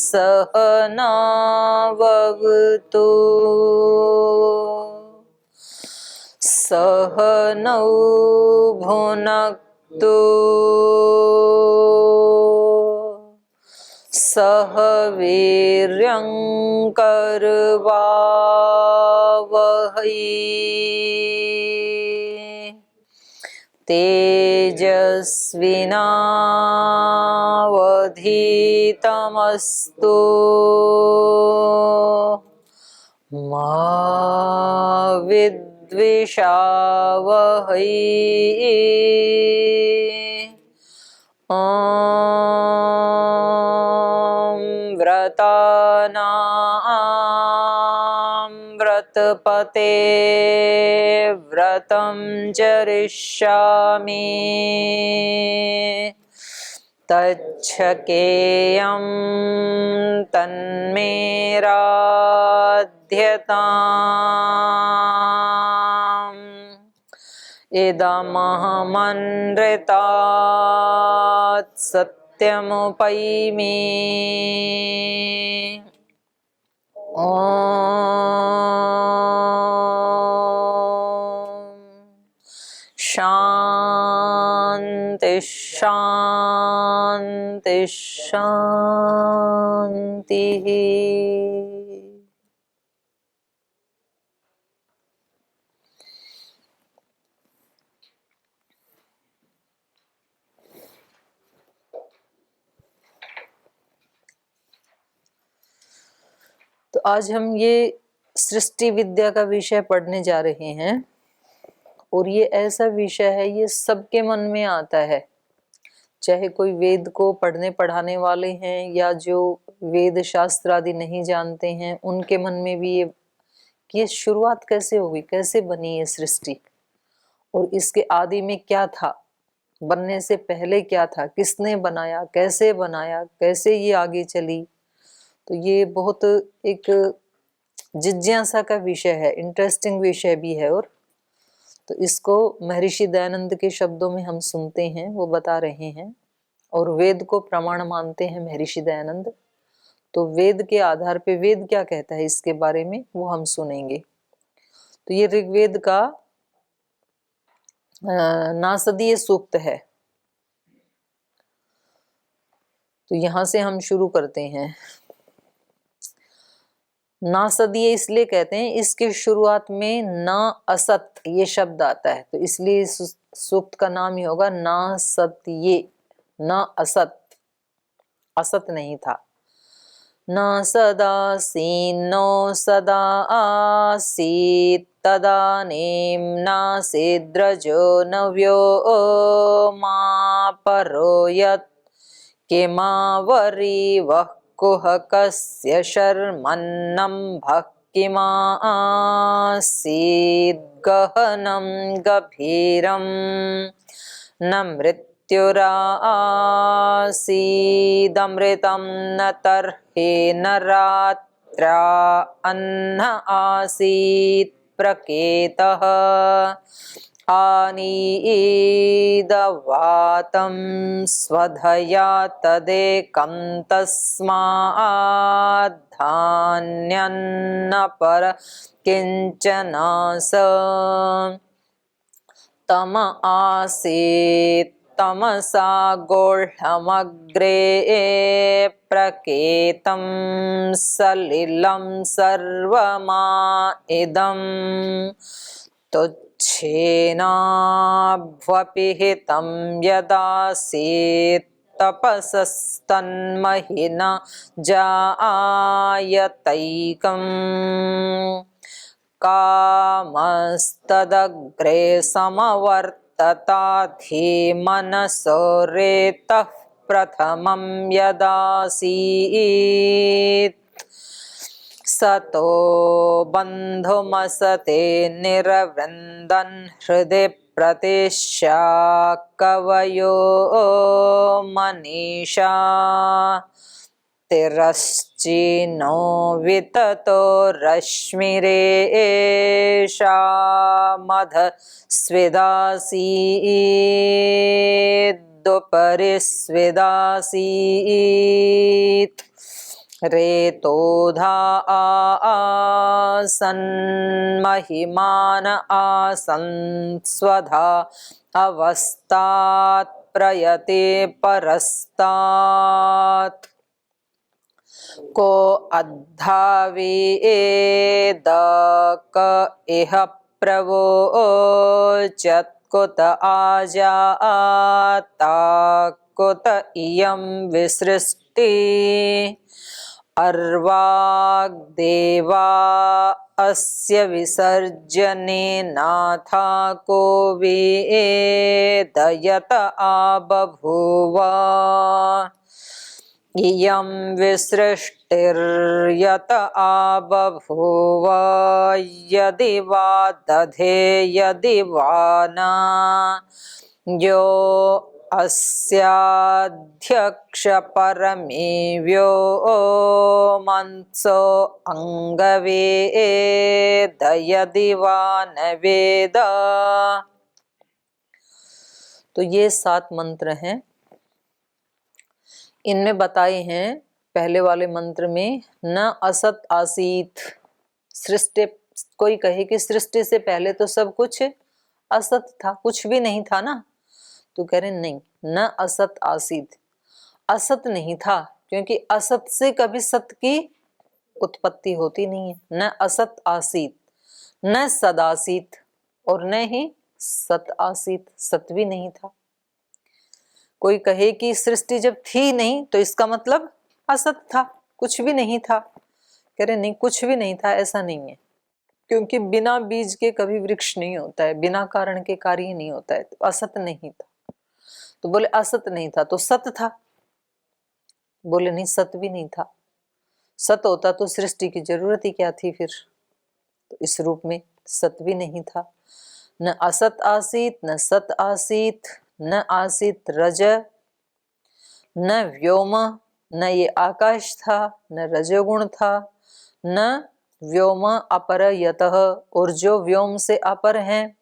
सहनाववतु सहनौ भुनक्तु सह वीर्यं करवावहै तेजस्विनावधीतमस्तु मा विद्विषावहै ॐ व्रतानां व्रतपते व्रतं चरिष्यामि तच्छकेयं तन्मे राध्यताम् इदमहमनृतात् सत्यमुपैमि ॐ शान्ति शान्ति शान्तिः। तो आज हम ये सृष्टि विद्या का विषय पढ़ने जा रहे हैं और ये ऐसा विषय है, ये सबके मन में आता है, चाहे कोई वेद को पढ़ने पढ़ाने वाले हैं या जो वेद शास्त्र आदि नहीं जानते हैं, उनके मन में भी ये कि ये शुरुआत कैसे होगी, कैसे बनी ये सृष्टि और इसके आदि में क्या था, बनने से पहले क्या था, किसने बनाया, कैसे ये आगे चली। तो ये बहुत एक जिज्ञासा का विषय है, इंटरेस्टिंग विषय भी है। और तो इसको महर्षि दयानंद के शब्दों में हम सुनते हैं, वो बता रहे हैं और वेद को प्रमाण मानते हैं महर्षि दयानंद। तो वेद के आधार पे वेद क्या कहता है इसके बारे में वो हम सुनेंगे। तो ये ऋग्वेद का नासदीय सूक्त है। तो यहां से हम शुरू करते हैं। नासदीय इसलिए कहते हैं, इसके शुरुआत में न असत ये शब्द आता है, तो इसलिए सूक्त का नाम ही होगा नासदीय। न असत, असत नहीं था। न सदासीन्नो सदा आसीत् तदानीं नासीद्रजो नव्यो मा परो यत् किमावरीवः कुहकस्य शर्मन्नं भः किमासीद् गहनं गभीरं न मृत्युरासीदमृतं न तर्हि न रात्रा अन्न आसीत् प्रकेतः आनीदवातं स्वधया तदेकं तस्माद्धान्यन्न पर किञ्चन स तम आसीत् तमसा गोढमग्रे प्रकेतं सलिलं सर्वमा इदं तुच्छेनाभ्वपिहितं यदासीत् तपसस्तन्महिन जायतैकम् कामस्तदग्रे समवर्तताधिमनसो रेतः प्रथमं यदासीत् सतो बन्धुमसते निरवृन्दन् हृदि प्रतिष्ठा कवयो मनीषा तिरश्चिनो विततो रश्मिरेषा मधस्विदासीदुपरि स्विदासीत् रेतोधा आसन् महिमान आसन् स्वधा अवस्थात् प्रयते परस्तात् को अद्धावेद क इह प्रवोचत् कुत आजाता कुत इयं विसृष्टि अर्वाग्देवा अस्य विसर्जने नाथा को वेदयत आबभूव इयं विसृष्टिर्यत आबभूव यदि वा दधे यदि वा न यो अस्याध्यक्ष परमे व्योमंसो अंगवेद यदि वा न वेद। तो ये 7 मंत्र हैं। इनमें बताए हैं पहले वाले मंत्र में न असत आसीत, सृष्टि, कोई कहे कि सृष्टि से पहले तो सब कुछ असत था, कुछ भी नहीं था ना, तो कह रहे नहीं, न असत आसीत, असत नहीं था, क्योंकि असत से कभी सत की उत्पत्ति होती नहीं है। न असत आसीत, न सदासीत और न ही सत आसीत, सत भी नहीं था। कोई कहे कि सृष्टि जब थी नहीं तो इसका मतलब असत था, कुछ भी नहीं था। कह रहे नहीं, कुछ भी नहीं था, ऐसा नहीं है, क्योंकि बिना बीज के कभी वृक्ष नहीं होता है, बिना कारण के कार्य नहीं होता है, तो असत नहीं था। तो बोले असत नहीं था तो सत था, बोले नहीं, सत भी नहीं था। सत होता तो सृष्टि की जरूरत ही क्या थी फिर। तो इस रूप में सत भी नहीं था। न असत आसीत न सत आसीत, न आसीत रज, न व्योम, न ये आकाश था, न रजोगुण था, न व्योम अपर यतः, और जो व्योम से अपर हैं,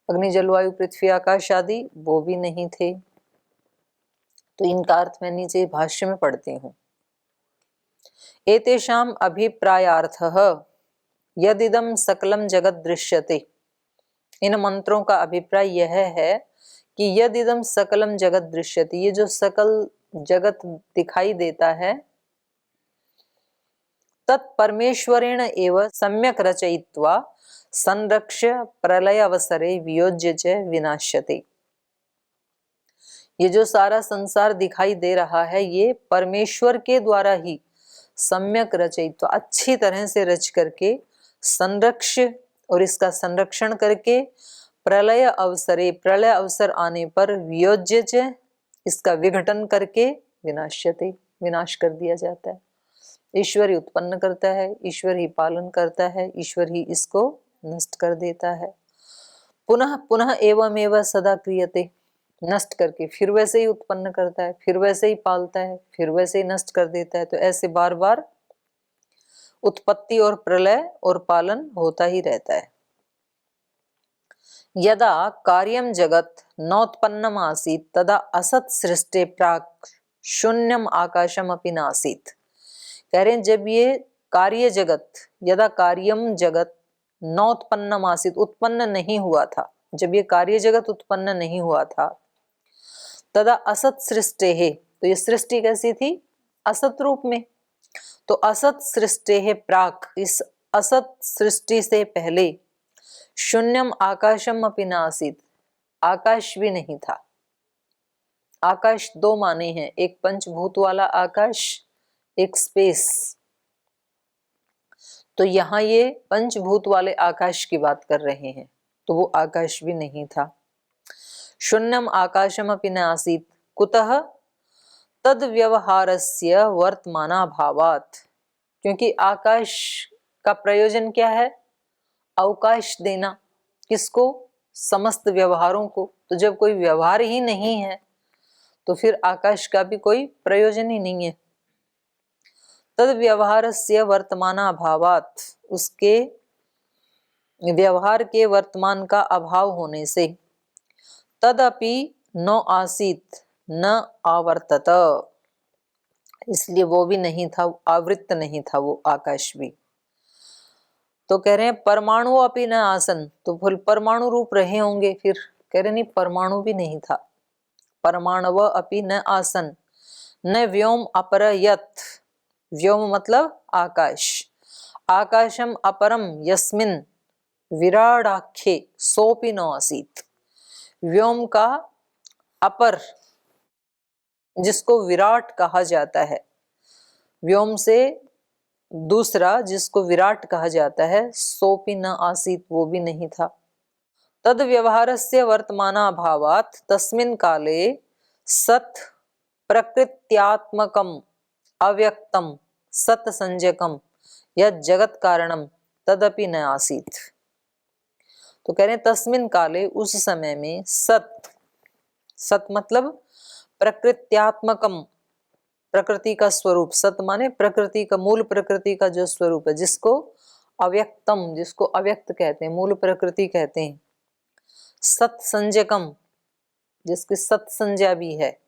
अग्नि जलवायु पृथ्वी आकाश आदि, वो भी नहीं थे। तो इनका अर्थ मैं नीचे भाष्य में पढ़ती हूँ। एतेषाम अभिप्रायार्थः यदिदं सकलम जगत दृश्यते। इन मंत्रों का अभिप्राय यह है कि यदिदं सकलम जगत दृश्यते, ये जो सकल जगत दिखाई देता है, तत्परमेश्वरेण एव सम्यक रचयित्वा संरक्ष्य प्रलय अवसरे वियोज्य च विनाश्यते। ये जो सारा संसार दिखाई दे रहा है, ये परमेश्वर के द्वारा ही सम्यक रचयित्वा, अच्छी तरह से रच करके, संरक्ष्य और इसका संरक्षण करके, प्रलय अवसरे, प्रलय अवसर आने पर, वियोज्य च, इसका विघटन करके, विनाश्यते, विनाश कर दिया जाता है। ईश्वर ही उत्पन्न करता है, ईश्वर ही पालन करता है, ईश्वर ही इसको नष्ट कर देता है। पुनः पुनः एवमेव सदा क्रियते, नष्ट करके फिर वैसे ही उत्पन्न करता है, फिर वैसे ही पालता है, फिर वैसे ही नष्ट कर देता है। तो ऐसे बार बार उत्पत्ति और प्रलय और पालन होता ही रहता है। यदा कार्यम जगत नोत्पन्नम आसीत तदा असत सृष्टि प्राक शून्यम आकाशम अपि नासीत। कह रहे हैं जब ये कार्य जगत, यदा कार्यम जगत नोत्पन्नम आसीत, उत्पन्न नहीं हुआ था, जब ये कार्य जगत उत्पन्न नहीं हुआ था, तदा असत सृष्टि है, तो ये सृष्टि कैसी थी, असत रूप में। तो असत सृष्टि है प्राक, इस असत सृष्टि से पहले, शून्यम आकाशम अपि नासीत, आकाश भी नहीं था। आकाश दो माने हैं, एक पंचभूत वाला आकाश, एक स्पेस। तो यहां ये पंचभूत वाले आकाश की बात कर रहे हैं, तो वो आकाश भी नहीं था। शून्यम आकाशम अपि न आसीत, कुतः तद व्यवहारस्य वर्तमानाभावात्, क्योंकि आकाश का प्रयोजन क्या है, अवकाश देना, किसको, समस्त व्यवहारों को। तो जब कोई व्यवहार ही नहीं है तो फिर आकाश का भी कोई प्रयोजन ही नहीं है। तद व्यवहारस्य वर्तमानाभावात्, उसके व्यवहार के वर्तमान का अभाव होने से, तदपि न आसीत न आवर्तत, इसलिए वो भी नहीं था, आवृत्त नहीं था वो आकाश भी। तो कह रहे हैं परमाणु अपि न आसन, तो फिर परमाणु रूप रहे होंगे, फिर कह रहे नहीं परमाणु भी नहीं था। परमाणव अपि न आसन न व्योम अपरयत, व्योम मतलब आकाश, आकाशम अपरम यस्मिन विराडाख्ये सोपि न आसीत, व्योम का अपर जिसको विराट कहा जाता है, व्योम से दूसरा जिसको विराट कहा जाता है, सोपि न आसीत वो भी नहीं था। तद व्यवहारस्य वर्तमानाभावात् तस्मिन् काले सत् प्रकृत्यात्मकम अव्यक्तम सत संज्ञकम यत् जगत कारणम तदपि न आसीत। तो कह रहे हैं तस्मिन काले उस समय में सत, सत मतलब प्रकृत्यात्मकम, प्रकृति का स्वरूप, सत माने प्रकृति का, मूल प्रकृति का जो स्वरूप है, जिसको अव्यक्तम, जिसको अव्यक्त कहते हैं, मूल प्रकृति कहते हैं, सत संज्ञकम जिसकी सत संज्ञा भी है,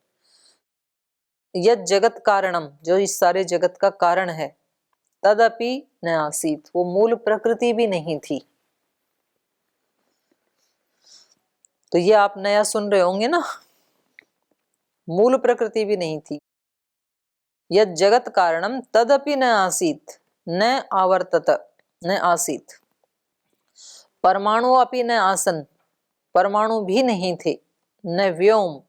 यद जगत कारणम जो इस सारे जगत का कारण है, तदपि न आसीत वो मूल प्रकृति भी नहीं थी। तो ये आप नया सुन रहे होंगे ना, मूल प्रकृति भी नहीं थी। यद जगत कारणम तदपि न आसीत न आवर्तत न आसीत, परमाणु अपि न आसन, परमाणु भी नहीं थे, न व्योम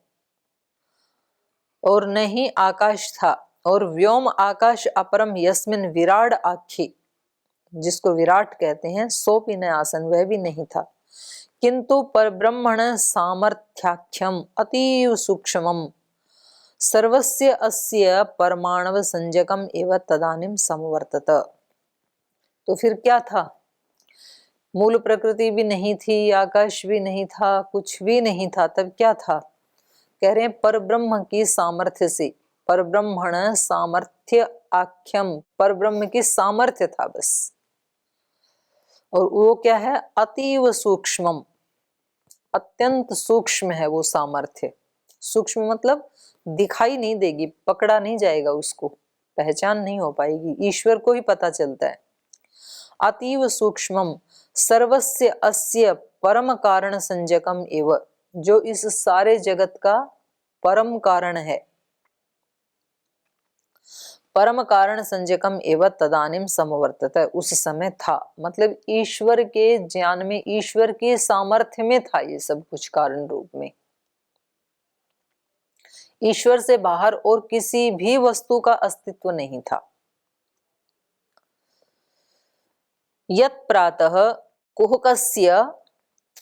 और न ही आकाश था, और व्योम आकाश अपरम यस्मिन विराड आख्ये जिसको विराट कहते हैं, सोपि न आसन वह भी नहीं था। किंतु परब्रह्मण सामर्थ्याख्यम अतीव सूक्ष्मम सर्वस्य अस्य परमाणव संज्ञकम एवं तदानीम समवर्तत। तो फिर क्या था, मूल प्रकृति भी नहीं थी, आकाश भी नहीं था, कुछ भी नहीं था, तब क्या था, कह रहे हैं परब्रह्म की सामर्थ्य से, परब्रह्मण सामर्थ्य आख्यम, परब्रह्म की सामर्थ्य था बस, और वो क्या है, अतीव सूक्ष्मम, अत्यंत सूक्ष्म है वो सामर्थ्य। सूक्ष्म मतलब दिखाई नहीं देगी, पकड़ा नहीं जाएगा, उसको पहचान नहीं हो पाएगी, ईश्वर को ही पता चलता है। अतीव सूक्ष्मम सर्वस्य अस्य परम कारण संज्ञकम एव, जो इस सारे जगत का परम कारण है, परम कारण संज्ञकम एवं तदानीम समवर्तत, उस समय था, मतलब ईश्वर के ज्ञान में, ईश्वर के सामर्थ्य में था ये सब कुछ, कारण रूप में। ईश्वर से बाहर और किसी भी वस्तु का अस्तित्व नहीं था। यत् प्रातः कुहकस्य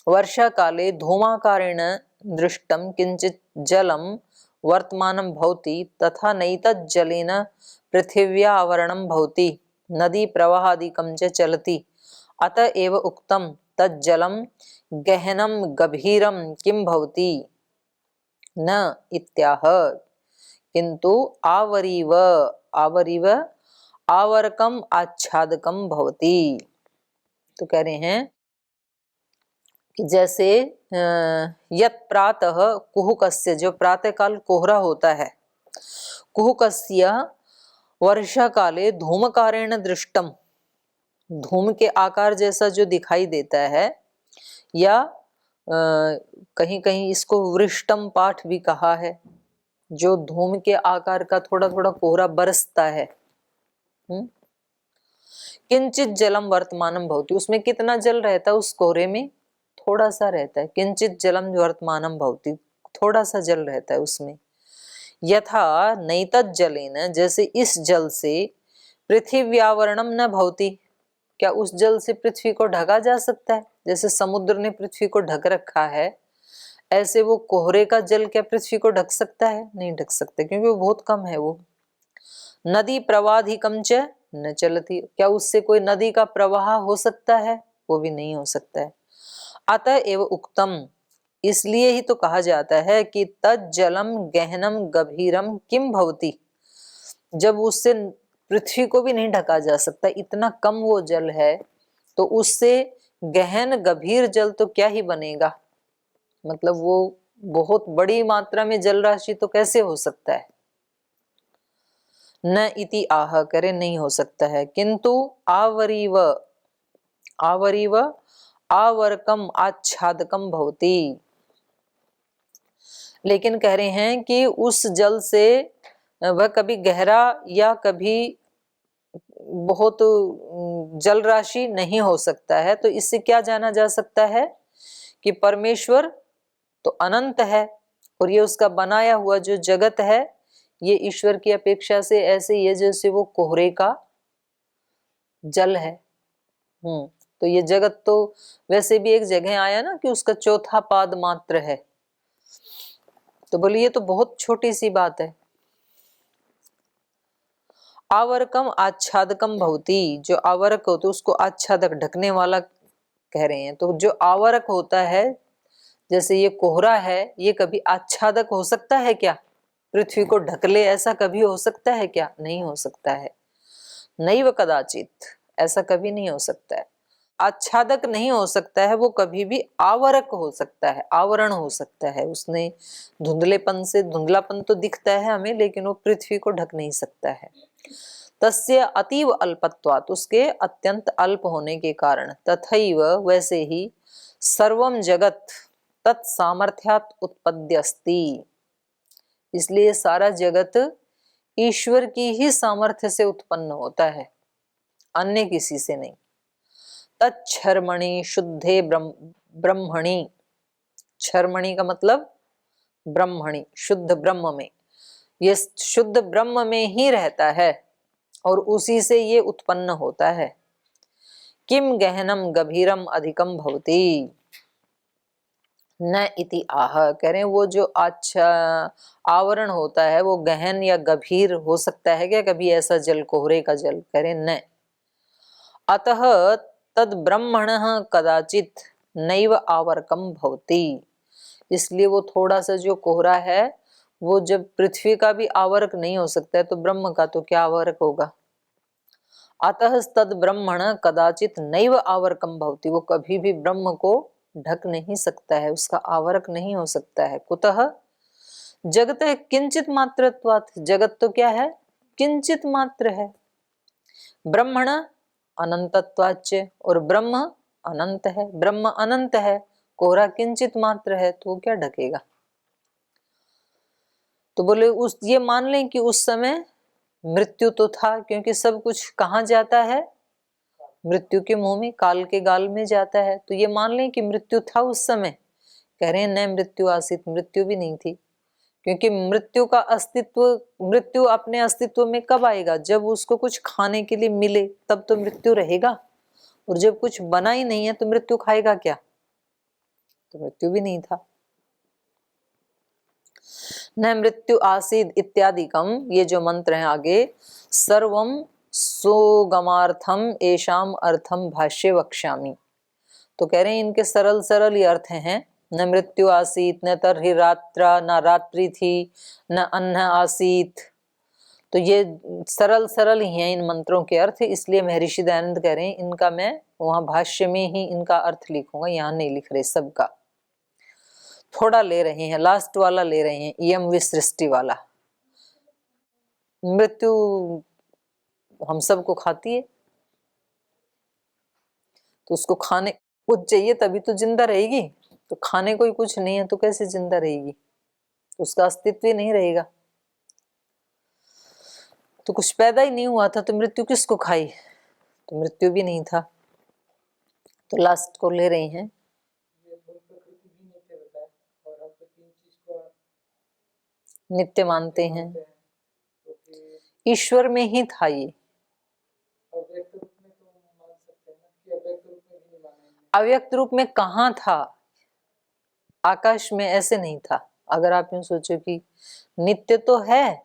वर्षा काले धूमाकारेण दृष्टम किंचित जलम वर्तमानं भवति तथा नैतत् जलेन पृथिव्या आवरणं भवति नदी प्रवाहादिकं च चलति अत एव उक्तं तत् जलं गहनं गभीरं किं भवति न इत्याह, किंतु आवरीव आवरीव आवरकम आच्छादकम भवति। तो कह रहे हैं कि जैसे यत् प्रातः कुहुकस्य, जो प्रातः काल कोहरा होता है, कुहुकस्य वर्षा काले धूमकारेण दृष्टम, धूम के आकार जैसा जो दिखाई देता है, या कहीं कहीं इसको वृष्टम पाठ भी कहा है, जो धूम के आकार का थोड़ा थोड़ा कोहरा बरसता है। किंचित जलम वर्तमानम भवति, उसमें कितना जल रहता है उस कोहरे में, थोड़ा सा रहता है। किंचित जलम वर्तमानम भवति, थोड़ा सा जल रहता है उसमें। यथा नैतत् जलेन, जैसे इस जल से पृथिव्यावरणम न भवति, क्या उस जल से पृथ्वी को ढका जा सकता है, जैसे समुद्र ने पृथ्वी को ढक रखा है, ऐसे वो कोहरे का जल क्या पृथ्वी को ढक सकता है, नहीं ढक सकता, क्योंकि वो बहुत कम है वो। नदी प्रवाहाधिकम च न चलती, क्या उससे कोई नदी का प्रवाह हो सकता है, वो भी नहीं हो सकता है। अतः एव उक्तम, इसलिए ही तो कहा जाता है कि तज्जलम गहनम गभीरम किम भवति, जब उससे पृथ्वी को भी नहीं ढका जा सकता, इतना कम वो जल है, तो उससे गहन गभीर जल तो क्या ही बनेगा, मतलब वो बहुत बड़ी मात्रा में जल राशि तो कैसे हो सकता है। न इति आह करे नहीं हो सकता है, किंतु आवरीव आवरीव आवर्कम आच्छादकम भवति। लेकिन कह रहे हैं कि उस जल से वह कभी गहरा या कभी बहुत जल राशि नहीं हो सकता है। तो इससे क्या जाना जा सकता है कि परमेश्वर तो अनंत है और ये उसका बनाया हुआ जो जगत है ये ईश्वर की अपेक्षा से ऐसे ही है जैसे वो कोहरे का जल है। तो ये जगत तो वैसे भी एक जगह आया ना कि उसका चौथा पाद मात्र है, तो बोलिए ये तो बहुत छोटी सी बात है। आवर्कम आच्छादकम भवति, जो आवर्क होते उसको आच्छादक ढकने वाला कह रहे हैं। तो जो आवर्क होता है जैसे ये कोहरा है, ये कभी आच्छादक हो सकता है क्या? पृथ्वी को ढक ले ऐसा कभी हो सकता है क्या? नहीं हो सकता है। नैव कदाचित, ऐसा कभी नहीं हो सकता है। आच्छादक नहीं हो सकता है, वो कभी भी आवरक हो सकता है, आवरण हो सकता है। उसने धुंधलेपन से, धुंधलापन तो दिखता है हमें लेकिन वो पृथ्वी को ढक नहीं सकता है। तस्य अतीव अल्पत्वात्, उसके अत्यंत अल्प होने के कारण, तथैव वैसे ही सर्वम जगत तत्सामर्थ्यात् उत्पद्यस्ति, इसलिए सारा जगत ईश्वर की ही सामर्थ्य से उत्पन्न होता है, अन्य किसी से नहीं। तच्छर्मणि शुद्धे ब्रह्मणि, क्षर्मणि का मतलब ब्रह्मणि, शुद्ध ब्रह्म में, ये शुद्ध ब्रह्म में ही रहता है और उसी से ये उत्पन्न होता है। किम गहनम गभीरम अधिकम भवति न इति आह, कह रहे हैं वो जो अच्छा आवरण होता है वो गहन या गभीर हो सकता है क्या कभी ऐसा जल, कोहरे का जल? कह रहे न। अतः तद ब्रह्मण कदाचित नैव आवर्कम भवति, इसलिए वो थोड़ा सा जो कोहरा है वो जब पृथ्वी का भी आवर्क नहीं हो सकता है तो ब्रह्म का तो क्या आवर्क होगा। अतः तद ब्रह्मण कदाचित नैव आवर्कम भवति, वो कभी भी ब्रह्म को ढक नहीं सकता है, उसका आवर्क नहीं हो सकता है। कुतः जगत है किंचित मात्रत्वात्, जगत तो क्या है? किंचित मात्र है। ब्रह्मण अनंतत्वाच्च, और ब्रह्म अनंत है, ब्रह्म अनंत है, कोहरा किंचित मात्र है तो क्या ढकेगा। तो बोले उस ये मान लें कि उस समय मृत्यु तो था, क्योंकि सब कुछ कहाँ जाता है? मृत्यु के मुंह में, काल के गाल में जाता है। तो ये मान लें कि मृत्यु था उस समय। कह रहे हैं न मृत्यु आसीत, मृत्यु भी नहीं थी, क्योंकि मृत्यु का अस्तित्व, मृत्यु अपने अस्तित्व में कब आएगा? जब उसको कुछ खाने के लिए मिले तब तो मृत्यु रहेगा, और जब कुछ बना ही नहीं है तो मृत्यु खाएगा क्या? तो मृत्यु भी नहीं था। न मृत्यु आसीद इत्यादिकम, ये जो मंत्र हैं आगे, सर्वम सोगमार्थम एशाम अर्थम भाष्य वक्ष्यामि। तो कह रहे हैं इनके सरल सरल ही अर्थ हैं। न मृत्यु आसीत, न तर्हि रात्रा, न रात्रि थी, न अन्न आसीत। तो ये सरल सरल ही हैं इन मंत्रों के अर्थ, इसलिए महर्षि दयानंद कह रहे हैं इनका मैं वहां भाष्य में ही इनका अर्थ लिखूंगा, यहाँ नहीं लिख रहे सबका। थोड़ा ले रहे हैं, लास्ट वाला ले रहे हैं, इयम विसृष्टि वाला। मृत्यु हम सबको खाती है, तो उसको खाने कुछ चाहिए तभी तो जिंदा रहेगी। तो खाने को ही कुछ नहीं है तो कैसे जिंदा रहेगी? उसका अस्तित्व ही नहीं रहेगा। तो कुछ पैदा ही नहीं हुआ था तो मृत्यु किसको खाई? तो मृत्यु भी नहीं था। तो लास्ट को ले रहे हैं, नित्य मानते हैं, ईश्वर में ही था ये। अव्यक्त रूप में कहाँ था? आकाश में ऐसे नहीं था। अगर आप यूं सोचो कि नित्य तो है,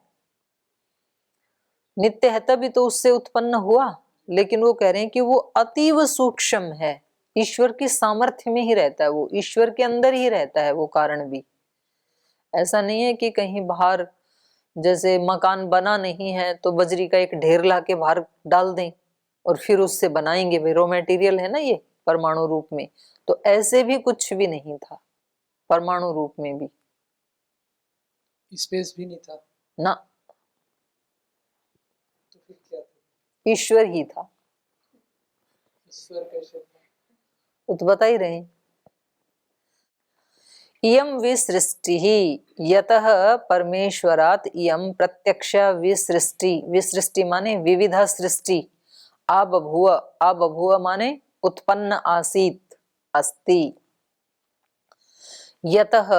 नित्य है तभी तो उससे उत्पन्न हुआ, लेकिन वो कह रहे हैं कि वो अतीव सूक्ष्म है, ईश्वर की सामर्थ्य में ही रहता है, वो ईश्वर के अंदर ही रहता है वो कारण भी। ऐसा नहीं है कि कहीं बाहर, जैसे मकान बना नहीं है तो बजरी का एक ढेर ला के बाहर डाल दें और फिर उससे बनाएंगे, भाई रॉ मटेरियल है ना ये परमाणु रूप में। तो ऐसे भी कुछ भी नहीं था परमाणु रूप में भी, स्पेस भी नहीं था ना। फिर क्या था? ईश्वर ही था। ईश्वर कैसे था? वो तो बता ही रहे हैं। इयं विसृष्टि यतः परमेश्वरात् इयं प्रत्यक्ष विसृष्टि। विसृष्टि माने विविधा सृष्टि। आबभूव, आबभूव माने उत्पन्न आसीत, अस्ति। यतः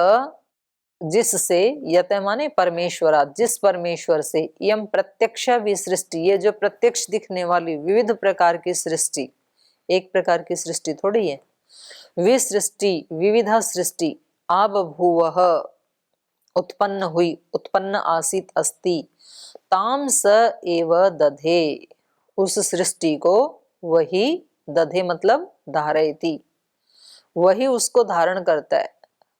जिससे, यतः माने परमेश्वरात्, जिस परमेश्वर से, इयं प्रत्यक्ष विसृष्टि, ये जो प्रत्यक्ष दिखने वाली विविध प्रकार की सृष्टि, एक प्रकार की सृष्टि थोड़ी है, विसृष्टि विविधा सृष्टि, आबभूवः उत्पन्न हुई, उत्पन्न आसीत, अस्ति, ताम स एव दधे, उस सृष्टि को वही, दधे मतलब धारयति, वही उसको धारण करता है,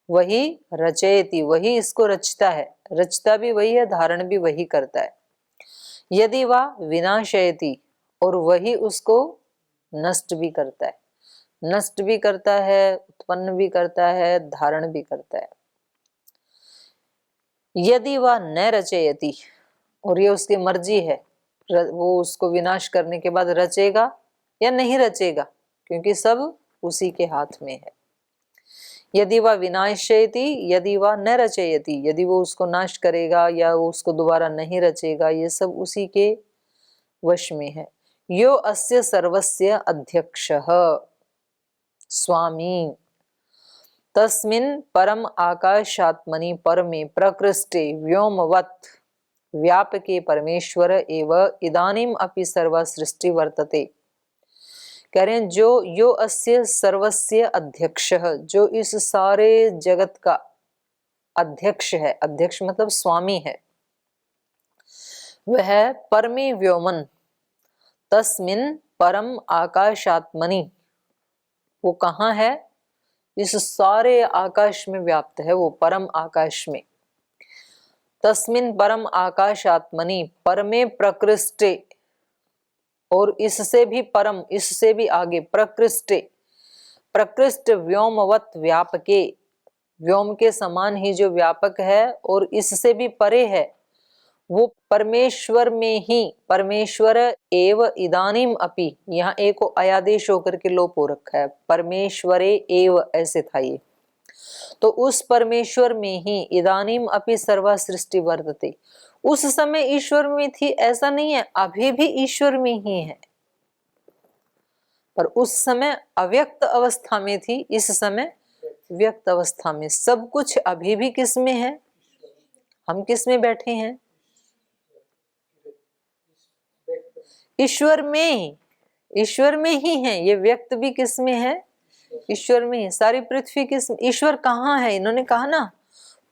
वही रचयति, वही इसको रचता है, रचता भी वही है, धारण भी वही करता है। यदि वह विनाशयति, और वही उसको नष्ट भी करता है, नष्ट भी करता है, उत्पन्न भी करता है, धारण भी करता है। यदि वह न रचयति, और ये उसकी मर्जी है, वो उसको विनाश करने के बाद रचेगा या नहीं रचेगा, क्योंकि सब उसी के हाथ में है। यदि वह विनाशयति, यदि वह न रचयति, यदि वो उसको नाश करेगा या वो उसको दोबारा नहीं रचेगा, ये सब उसी के वश में है। यो अस्य सर्वस्य अध्यक्षः स्वामी तस्मिन् परम आकाशात्मनि परमे प्रकृष्टे व्योमवत् व्यापके परमेश्वर एव इदानीम अपि सर्वा सृष्टि वर्तते। कह रहे हैं जो यो अस्य सर्वस्य अध्यक्षः, जो इस सारे जगत का अध्यक्ष है, अध्यक्ष मतलब स्वामी है, वह परमे व्योमन तस्मिन् परम आकाशात्मनि, वो कहाँ है, इस सारे आकाश में व्याप्त है, वो परम आकाश में। तस्मिन् परम आकाशात्मनि परमे प्रकृष्टे, और इससे भी परम, इससे भी आगे, प्रकृष्टे, प्रकृष्ट व्योमवत व्यापके, व्योम के समान ही जो व्यापक है और इससे भी परे है, वो परमेश्वर में ही, परमेश्वर एव इदानीम अपि, यहाँ एक को अयादेश होकर के लोप हो रखा है, परमेश्वरे एव ऐसे था ये, तो उस परमेश्वर में ही इदानीम अपि सर्वा सृष्टि वर्तते, उस समय ईश्वर में थी ऐसा नहीं है, अभी भी ईश्वर में ही है, पर उस समय अव्यक्त अवस्था में थी, इस समय व्यक्त अवस्था में। सब कुछ अभी भी किस में है, हम किस में बैठे हैं, ईश्वर में, ईश्वर में ही है। ये व्यक्त भी किस में है, ईश्वर में ही। सारी पृथ्वी किस, ईश्वर कहाँ है, इन्होंने कहा ना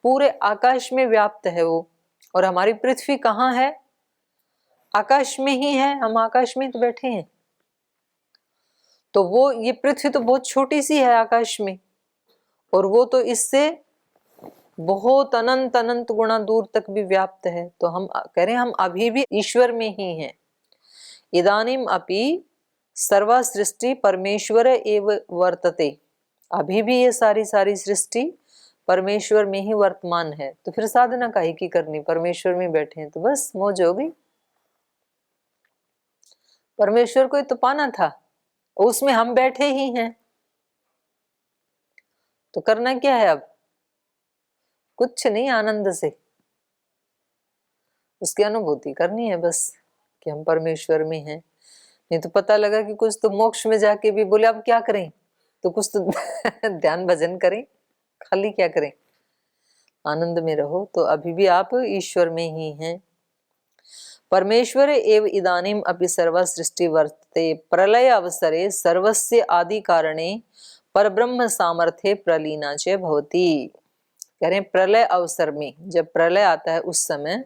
पूरे आकाश में व्याप्त है वो, और हमारी पृथ्वी कहाँ है, आकाश में ही है, हम आकाश में तो बैठे हैं। तो वो, ये पृथ्वी तो बहुत छोटी सी है आकाश में, और वो तो इससे बहुत अनंत अनंत गुना दूर तक भी व्याप्त है। तो हम कह रहे हैं हम अभी भी ईश्वर में ही हैं। इदानीम अपि सर्वा सृष्टि परमेश्वर एव वर्तते, अभी भी ये सारी सारी सृष्टि परमेश्वर में ही वर्तमान है। तो फिर साधना काहे की करनी, परमेश्वर में बैठे हैं तो बस मौज हो गई। परमेश्वर को तो पाना था, उसमें हम बैठे ही हैं, तो करना क्या है अब, कुछ नहीं, आनंद से उसकी अनुभूति करनी है बस कि हम परमेश्वर में हैं। नहीं तो पता लगा कि कुछ तो मोक्ष में जाके भी बोले अब क्या करें, तो कुछ तो ध्यान भजन करें, खाली क्या करें, आनंद में रहो। तो अभी भी आप ईश्वर में ही हैं। परमेश्वर एव इदानीम अपि सर्वा सृष्टि वर्तते प्रलय अवसरे सर्वस्य आदि कारणे परब्रह्म सामर्थ्ये प्रलीना च भवति। कह रहे प्रलय अवसर में, जब प्रलय आता है उस समय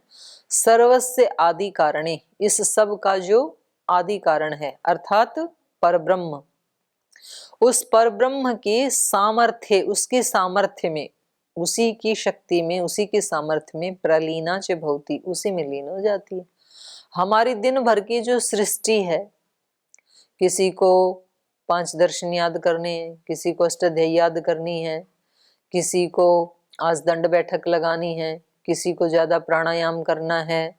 सर्वस्य आदि कारणे, इस सब का जो आदि कारण है अर्थात परब्रह्म, उस परब्रह्म की सामर्थ्य, उसकी सामर्थ्य में, उसी की शक्ति में, उसी की सामर्थ्य में प्रलीना च भवति, उसी में लीन हो जाती है। हमारी दिन भर की जो सृष्टि है, किसी को 5 दर्शन याद करने हैं, किसी को अष्टाध्यायी याद करनी है, किसी को आज दंड बैठक लगानी है, किसी को ज्यादा प्राणायाम करना है,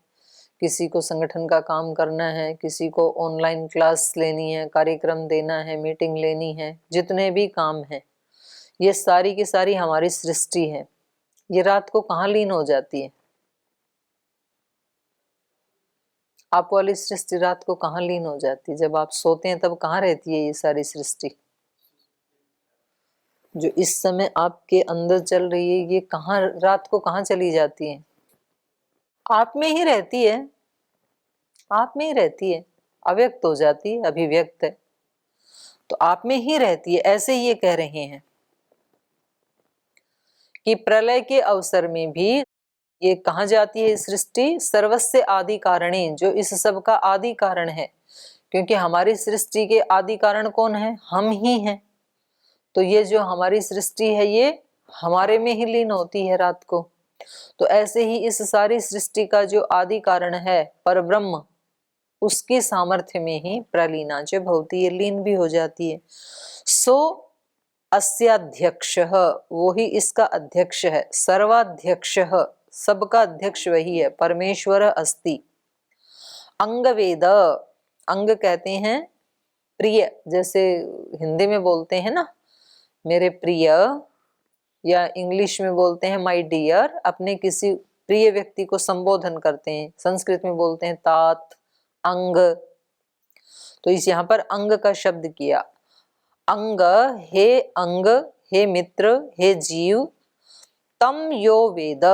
किसी को संगठन का काम करना है, किसी को ऑनलाइन क्लास लेनी है, कार्यक्रम देना है, मीटिंग लेनी है, जितने भी काम हैं ये सारी की सारी हमारी सृष्टि है। ये रात को कहाँ लीन हो जाती है? आप वाली सृष्टि रात को कहाँ लीन हो जाती है? जब आप सोते हैं तब कहाँ रहती है ये सारी सृष्टि? जो इस समय आपके अंदर चल रही है ये कहाँ, रात को कहाँ चली जाती है? आप में ही रहती है, आप में ही रहती है। अव्यक्त हो जाती है, अभिव्यक्त है, तो आप में ही रहती है। ऐसे ये कह रहे हैं कि प्रलय के अवसर में भी ये कहाँ जाती है सृष्टि? सर्वस्य आदि कारणे, जो इस सब का आदि कारण है, क्योंकि हमारी सृष्टि के आदि कारण कौन है? हम ही हैं। तो ये जो हमारी सृष्टि है ये हमारे में ही लीन होती है रात को। तो ऐसे ही इस सारी सृष्टि का जो आदि कारण है परब्रह्म, उसकी सामर्थ्य में ही प्रलीना जो भवती है, लीन भी हो जाती है। सो अस्याध्यक्ष, वो ही इसका अध्यक्ष है। सर्वाध्यक्ष, सबका अध्यक्ष वही है, परमेश्वर अस्ति। अंग वेद, अंग कहते हैं प्रिय, जैसे हिंदी में बोलते हैं ना मेरे प्रिय, या इंग्लिश में बोलते हैं माय डियर, अपने किसी प्रिय व्यक्ति को संबोधन करते हैं। संस्कृत में बोलते हैं तात, अंग। तो इस यहाँ पर अंग का शब्द किया। अंग, हे मित्र, हे जीव, तम यो वेद,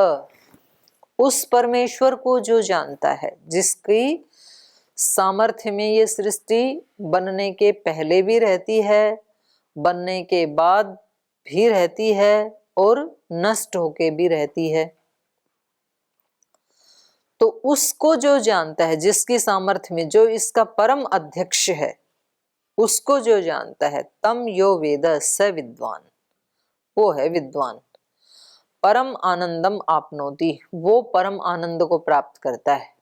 उस परमेश्वर को जो जानता है, जिसकी सामर्थ्य में ये सृष्टि बनने के पहले भी रहती है, बनने के बाद भी रहती है और नष्ट होके भी रहती है। तो उसको जो जानता है, जिसकी सामर्थ्य में, जो इसका परम अध्यक्ष है, उसको जो जानता है, तम यो वेद स विद्वान, वो है विद्वान। परम आनंदम आपनोति, वो परम आनंद को प्राप्त करता है।